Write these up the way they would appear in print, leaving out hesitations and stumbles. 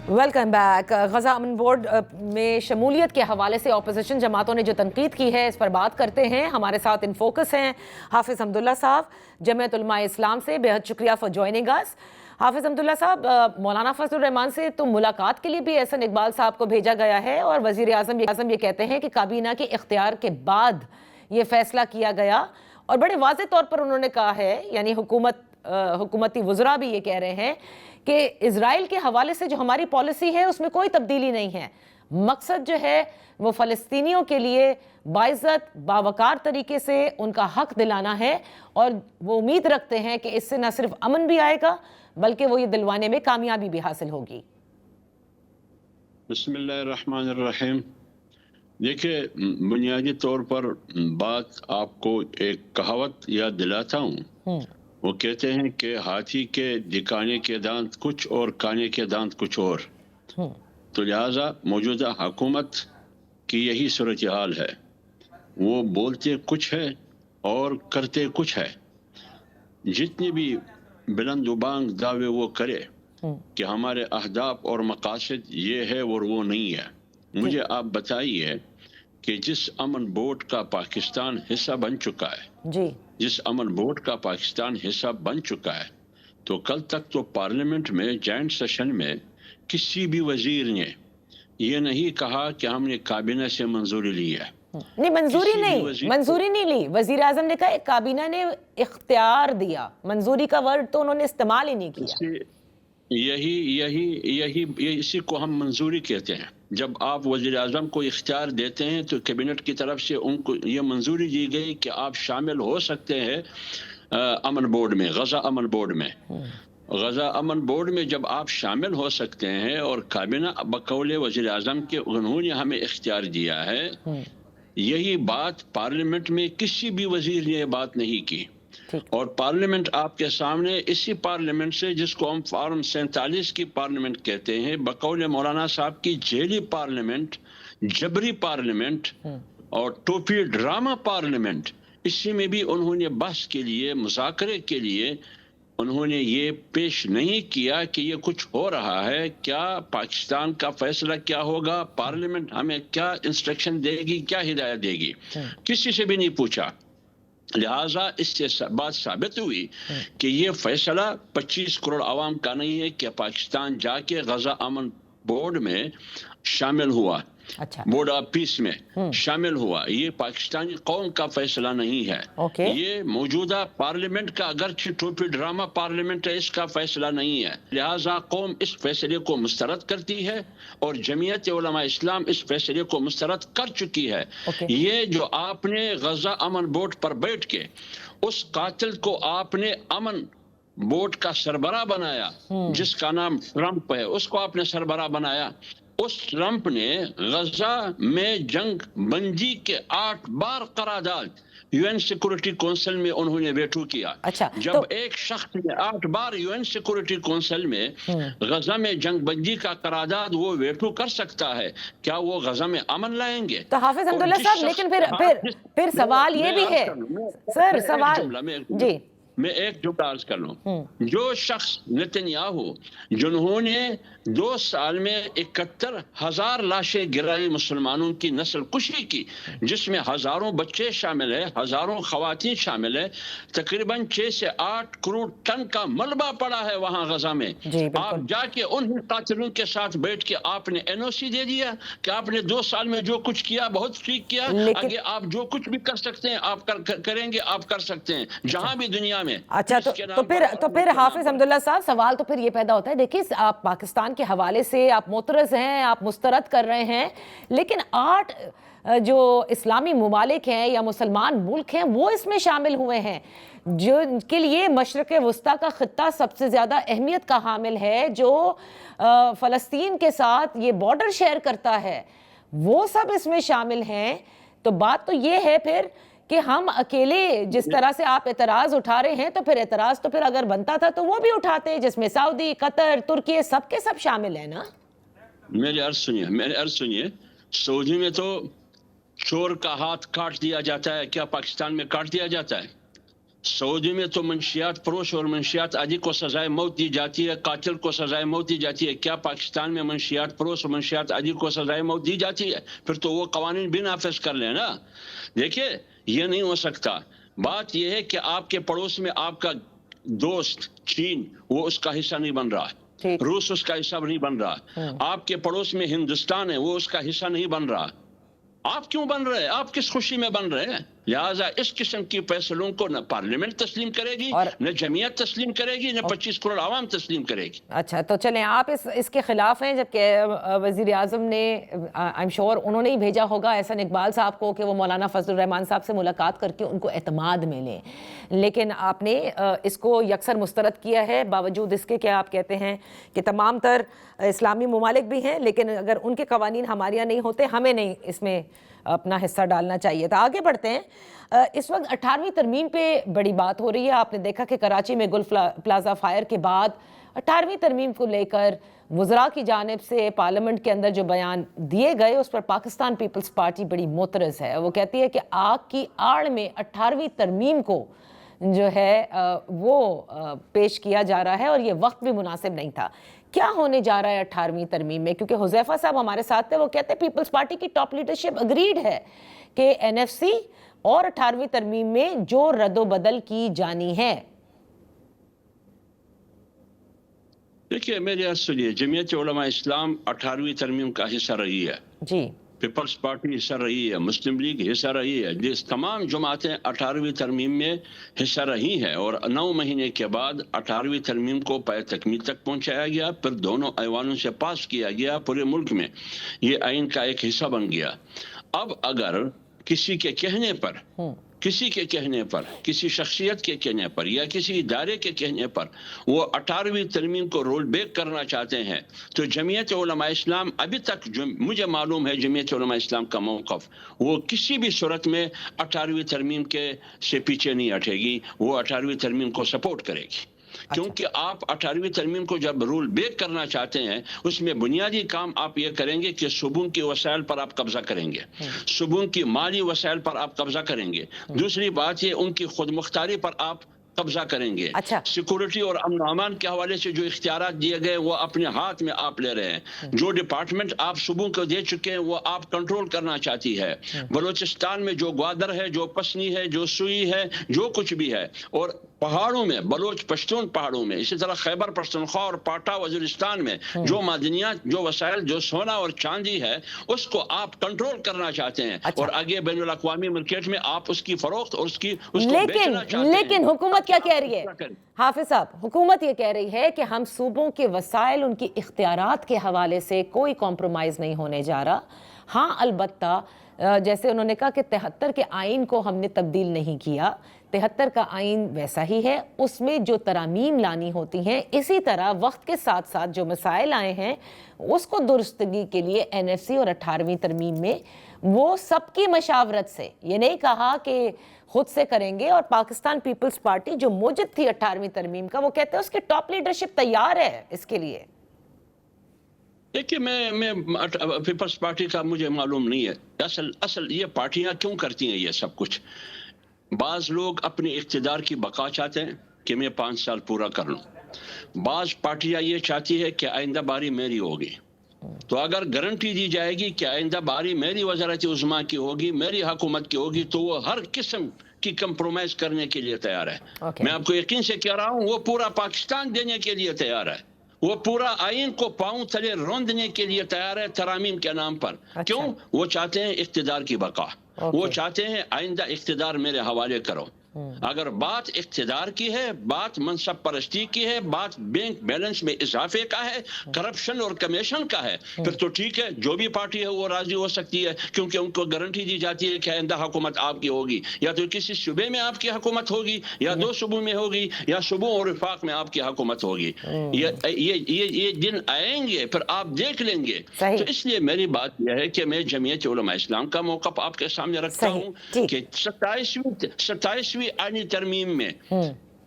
Welcome back. Gaza امن board میں شمولیت کے حوالے سے اپوزیشن جماعتوں نے جو تنقید کی ہے اس پر بات کرتے ہیں۔ ہمارے ساتھ ان فوکس ہیں حافظ حمداللہ صاحب جمعیت علماء اسلام سے۔ بے حد شکریہ فار جوائننگ اس۔ حافظ حمداللہ صاحب، مولانا فضل الرحمان سے تو ملاقات کے لیے بھی احسن اقبال صاحب کو بھیجا گیا ہے اور وزیر اعظم یہ کہتے ہیں کہ کابینہ کے اختیار کے بعد یہ فیصلہ کیا گیا، اور بڑے واضح طور پر انہوں نے کہا ہے، یعنی حکومتی وزراء بھی یہ کہہ رہے ہیں کہ اسرائیل کے حوالے سے جو ہماری پالیسی ہے اس میں کوئی تبدیلی نہیں ہے۔ مقصد جو ہے وہ فلسطینیوں کے لیے باعزت باوقار طریقے سے ان کا حق دلانا ہے، اور وہ امید رکھتے ہیں کہ اس سے نہ صرف امن بھی آئے گا بلکہ وہ یہ دلوانے میں کامیابی بھی حاصل ہوگی۔ بسم اللہ الرحمن الرحیم۔ دیکھیں، بنیادی طور پر بات آپ کو ایک کہاوت یاد دلاتا ہوں۔ وہ کہتے ہیں کہ ہاتھی کے دکھانے کے دانت کچھ اور کانے کے دانت کچھ اور۔ تو لہٰذا موجودہ حکومت کی یہی صورتحال ہے، وہ بولتے کچھ ہے اور کرتے کچھ ہے۔ جتنی بھی بلند و بانگ دعوے وہ کرے کہ ہمارے اہداف اور مقاصد یہ ہے اور وہ نہیں ہے، مجھے آپ بتائیے کہ جس امن بورڈ کا پاکستان حصہ بن چکا ہے، جس امن بورڈ کا پاکستان حصہ بن چکا ہے، تو کل تک تو پارلیمنٹ میں جوائنٹ سیشن میں کسی بھی وزیر نے یہ نہیں کہا کہ ہم نے کابینہ سے منظوری لی ہے۔ نہیں، منظوری نہیں لی۔ وزیر اعظم نے کہا کابینہ نے اختیار دیا، منظوری کا ورڈ تو انہوں نے استعمال ہی نہیں کیا۔ اسی کو ہم منظوری کہتے ہیں۔ جب آپ وزیر اعظم کو اختیار دیتے ہیں تو کیبنٹ کی طرف سے ان کو یہ منظوری دی گئی کہ آپ شامل ہو سکتے ہیں امن بورڈ میں، غزہ امن بورڈ میں۔ غزہ امن بورڈ میں جب آپ شامل ہو سکتے ہیں اور کابینہ بقول وزیر اعظم کے انہوں نے ہمیں اختیار دیا ہے، یہی بات پارلیمنٹ میں کسی بھی وزیر نے یہ بات نہیں کی۔ اور پارلیمنٹ آپ کے سامنے، اسی پارلیمنٹ سے جس کو ہم فارم 47 کی پارلیمنٹ کہتے ہیں، بقول مولانا صاحب کی جیلی پارلیمنٹ، جبری پارلیمنٹ اور ٹوپی ڈرامہ پارلیمنٹ، اسی میں بھی انہوں نے بحث کے لیے، مذاکرے کے لیے انہوں نے یہ پیش نہیں کیا کہ یہ کچھ ہو رہا ہے، کیا پاکستان کا فیصلہ کیا ہوگا، پارلیمنٹ ہمیں کیا انسٹرکشن دے گی، کیا ہدایت دے گی، کسی سے بھی نہیں پوچھا۔ لہٰذا اس سے بات ثابت ہوئی کہ یہ فیصلہ 25 کروڑ عوام کا نہیں ہے کہ پاکستان جا کے غزہ امن بورڈ میں شامل ہوا، بورڈ آف پیس میں شامل ہوا۔ یہ پاکستانی قوم کا فیصلہ نہیں ہے، یہ موجودہ پارلیمنٹ کا، اگرچہ ٹوپی ڈرامہ پارلیمنٹ ہے، اس کا فیصلہ نہیں ہے۔ لہٰذا قوم اس فیصلے کو مسترد کرتی ہے اور جمعیت علماء اسلام اس فیصلے کو مسترد کر چکی ہے۔ یہ جو آپ نے غزہ امن بورڈ پر بیٹھ کے اس قاتل کو آپ نے امن بورڈ کا سربراہ بنایا، جس کا نام ٹرمپ ہے، اس کو آپ نے سربراہ بنایا۔ اس ٹرمپ نے غزہ میں جنگ بندی کے 8 بار قرارداد یو این سیکورٹی کونسل میں انہوں نے ویٹو کیا۔ جب ایک شخص نے 8 بار یو این سیکورٹی کونسل میں غزہ میں جنگ بندی کا قرارداد وہ ویٹو کر سکتا ہے، کیا وہ غزہ میں امن لائیں گے؟ تو حافظ حمداللہ صاحب، لیکن پھر سوال یہ بھی ہے سر، میں ایک جملہ عرض کر لوں۔ جو شخص نتنیاہو، جنہوں نے 2 سال میں 71,000 لاشیں گرائی، مسلمانوں کی نسل کشی کی، جس میں ہزاروں بچے شامل ہیں، ہزاروں خواتین شامل ہیں، تقریباً 6 سے 8 کروڑ ٹن کا ملبہ پڑا ہے وہاں غزہ میں۔ آپ جا کے ان قاتلوں کے ساتھ بیٹھ کے آپ نے این او سی دے دیا کہ آپ نے 2 سال میں جو کچھ کیا بہت ٹھیک کیا، آگے آپ جو کچھ بھی کر سکتے ہیں آپ کریں گے، آپ کر سکتے ہیں جہاں بھی دنیا میں۔ اچھا، تو پھر حافظ حمداللہ صاحب، سوال تو پھر یہ پیدا ہوتا ہے، دیکھیے آپ پاکستان کے حوالے سے آپ معترض ہیں، آپ مسترد کر رہے ہیں، لیکن 8 جو اسلامی ممالک ہیں یا مسلمان ملک ہیں وہ اس میں شامل ہوئے ہیں، جن کے لیے مشرق وسطیٰ کا خطہ سب سے زیادہ اہمیت کا حامل ہے، جو فلسطین کے ساتھ یہ بارڈر شیئر کرتا ہے، وہ سب اس میں شامل ہیں۔ تو بات تو یہ ہے پھر کہ ہم اکیلے جس طرح سے آپ اعتراض اٹھا رہے ہیں، تو پھر اعتراض تو پھر اگر بنتا تھا تو وہ بھی اٹھاتے، جس میں سعودی، قطر، ترکی سب کے سب شامل ہیں نا۔ میری عرض سنیے، سعودی میں تو چور کا ہاتھ کاٹ دیا جاتا ہے، کیا پاکستان میں کاٹ دیا جاتا ہے؟ सऊदी में तो मंशियात फरोश और मंशियात आदि को सजाए मौत दी जाती है, कातिल को सजाए मौत दी जाती है। क्या पाकिस्तान में मंशियात फरोश और मंशियात आदि को सजाए मौत दी जाती है? फिर तो वो कवानीन भी नाफिज कर लेना। देखिए ये नहीं हो सकता। बात यह है कि आपके पड़ोस में आपका दोस्त चीन वो उसका हिस्सा नहीं बन रहा, रूस उसका हिस्सा नहीं बन रहा, आपके पड़ोस में हिंदुस्तान है वो उसका हिस्सा नहीं बन रहा। आप क्यों बन रहे हैं? आप किस खुशी में बन रहे हैं? लिहाजा इस किस्म की फैसलों को न पार्लियामेंट तस्लीम करेगी, न जमीयत तस्लीम करेगी, न 25 करोड़ आवाम तस्लीम करेगी। अच्छा तो चलें, आप इसके खिलाफ हैं, जबकि वज़ीर आज़म ने आई एम श्योर उन्होंने ही भेजा होगा एहसन इकबाल साहब को कि वो मौलाना फजलुर रहमान साहब से मुलाकात करके उनको एतमाद में लें, लेकिन आपने इसको यकसर मुस्तरद किया है, बावजूद इसके कि आप कहते हैं कि तमाम तर इस्लामी ममालिक भी हैं, लेकिन अगर उनके कवानीन हमारे यहाँ नहीं होते हमें नहीं इसमें अपना हिस्सा डालना चाहिए। तो आगे बढ़ते हैं। इस वक्त 18वीं तरमीम पे बड़ी बात हो रही है। आपने देखा कि कराची में गुल प्लाजा फायर के बाद 18वीं तरमीम को लेकर वज़रा की जानिब से पार्लियामेंट के अंदर जो बयान दिए गए उस पर पाकिस्तान पीपल्स पार्टी बड़ी मोतरज़ है। वो कहती है कि आग की आड़ में 18वीं तरमीम को जो है वो पेश किया जा रहा है और ये वक्त भी मुनासिब नहीं था। क्या होने जा रहा है 18वीं तरमीम में? क्योंकि हुज़ैफा साहब हमारे साथ थे, वो कहते हैं पीपल्स पार्टी की टॉप लीडरशिप अग्रीड है कि एनएफसी और 18वीं तरमीम में जो रद्दोबदल की जानी है। देखिए मेरी बात सुनिए, जमीयत उलमा इस्लाम 18वीं तरमीम का हिस्सा रही है जी, पीपल्स पार्टी हिस्सा रही है, मुस्लिम लीग हिस्सा रही है, जिस तमाम जमातें 18वीं तरमीम में हिस्सा रही हैं और 9 महीने के बाद 18वीं तरमीम को पाए तकमील तक पहुंचाया गया, फिर दोनों ऐवानों से पास किया गया, पूरे मुल्क में ये आइन का एक हिस्सा बन गया। अब अगर किसी के कहने पर किसी शख्सियत के कहने पर या किसी इदारे के कहने पर वो 18वीं तरमीम को रोल बैक करना चाहते हैं तो जमीयत उलमा इस्लाम अभी तक जो मुझे मालूम है जमीयत उलमा इस्लाम का मौक़िफ़ वो किसी भी सूरत में 18वीं तरमीम के से पीछे नहीं हटेगी, वो 18वीं तरमीम को सपोर्ट करेगी। क्योंकि आप 18वीं तरमीम को जब रूल बैक करना चाहते हैं उसमें बुनियादी काम आप ये करेंगे कि सुबून के वसाइल पर आप कब्जा करेंगे, सुबून की माली वसाइल पर आप कब्जा करेंगे। दूसरी बात ये उनकी खुद मुख्तारी पर आप कब्जा करेंगे। अच्छा। सिक्योरिटी और अमन अमान के हवाले से जो इख्तियारात दिए गए वो अपने हाथ में आप ले रहे हैं। जो डिपार्टमेंट आप सुबह को दे चुके हैं वो आप कंट्रोल करना चाहती है। बलूचिस्तान में जो ग्वादर है, जो पसनी है, जो सुई है, जो कुछ भी है, और पहाड़ों में बलोच पश्तून पहाड़ों में, इसी तरह खैबर पख्तूनख्वा और पाटा वज़ीरिस्तान में जो मादनियात, जो वसाइल, जो सोना और चांदी है उसको आप कंट्रोल करना चाहते हैं। अच्छा। और आगे बैनुल अक़वामी मार्केट में आप उसकी फरोख्त और उसको बेचना चाहते हैं। लेकिन हुकूमत क्या कह रही है हाफिज साहब? हुकूमत ये कह रही है कि हम सूबों के वसाइल, उनकी इख्तियारात के हवाले से कोई कॉम्प्रोमाइज़ नहीं होने जा रहा। हाँ अलबत्ता जैसे उन्होंने कहा कि 73 के आइन को हमने तब्दील नहीं किया, 73 का आइन वैसा ही है, उसमें जो तरामीम लानी होती हैं, इसी तरह वक्त के साथ साथ जो मसाइल आए हैं उसको दुरुस्तगी के लिए एनएफसी और 18वीं तरमीम में वो सबकी मशावरत से, ये नहीं कहा कि खुद से करेंगे। और पाकिस्तान पीपल्स पार्टी जो मौजूद थी 18वीं तरमीम का, वो कहते हैं उसकी टॉप लीडरशिप तैयार है इसके लिए। देखिए मैं पीपल्स पार्टी का मुझे मालूम नहीं है असल ये पार्टियां क्यों करती हैं ये सब कुछ। बाज़ लोग अपने इख्तिदार की बका चाहते हैं कि मैं 5 साल पूरा कर लूँ। बाज़ पार्टियां ये चाहती है कि आइंदा बारी मेरी होगी, तो अगर गारंटी दी जाएगी कि आइंदा बारी मेरी वज़ारत उज़्मा की होगी, मेरी हुकूमत की होगी, तो वो हर किस्म की कंप्रोमाइज करने के लिए तैयार है। मैं आपको यकीन से कह रहा हूँ वो पूरा पाकिस्तान देने के लिए तैयार है, वो पूरा आइन को पांव तले रौंदने के लिए तैयार है तरामीम के नाम पर। अच्छा। क्यों? वो चाहते हैं इख्तिदार की बका, वो चाहते हैं आइंदा इख्तिदार मेरे हवाले करो। अगर बात इख्तिदार की है, बात मनसब परस्ती की है, बात बैंक बैलेंस में इजाफे का है, करप्शन और कमीशन का है, फिर तो ठीक है, जो भी पार्टी है वो राजी हो सकती है, क्योंकि उनको गारंटी दी जाती है कि आइंदा हुकूमत आपकी होगी, या तो किसी सूबे में आपकी हुकूमत होगी, या 2 सूबों में होगी, या सूबों और वफाक में आपकी हुकूमत होगी। ये दिन आएंगे, फिर आप देख लेंगे। तो इसलिए मेरी बात यह है कि मैं जमीयत उलमा इस्लाम का मौक़िफ़ आपके सामने रखता हूँ कि 27वीं आईनी तरमीम में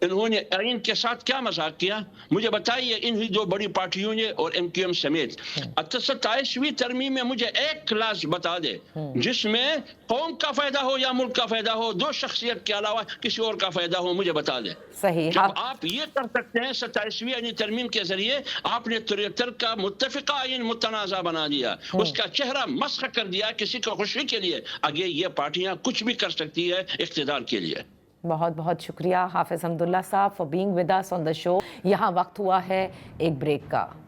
انہوں نے آئین کے ساتھ کیا مذاق کیا؟ مجھے بتائیے انہی دو بڑی پارٹیوں نے اور ایم کیو ایم سمیت 27ویں ترمیم میں مجھے ایک کلاس بتا دے جس میں قوم کا فائدہ ہو یا ملک کا فائدہ ہو، دو شخصیت کے علاوہ کسی اور کا فائدہ ہو، مجھے بتا دے۔ صحیح۔ جب آپ یہ کر سکتے ہیں 27ویں آئینی ترمیم کے ذریعے، آپ نے 73 کا متفقہ آئین متنازع بنا دیا، اس کا چہرہ مسخ کر دیا کسی کو خوشی کے لیے۔ آگے یہ پارٹیاں کچھ بھی کر سکتی ہے اقتدار کے لیے۔ بہت بہت شکریہ حافظ حمداللہ صاحب فار بینگ ود اس آن دا شو۔ یہاں وقت ہوا ہے ایک بریک کا۔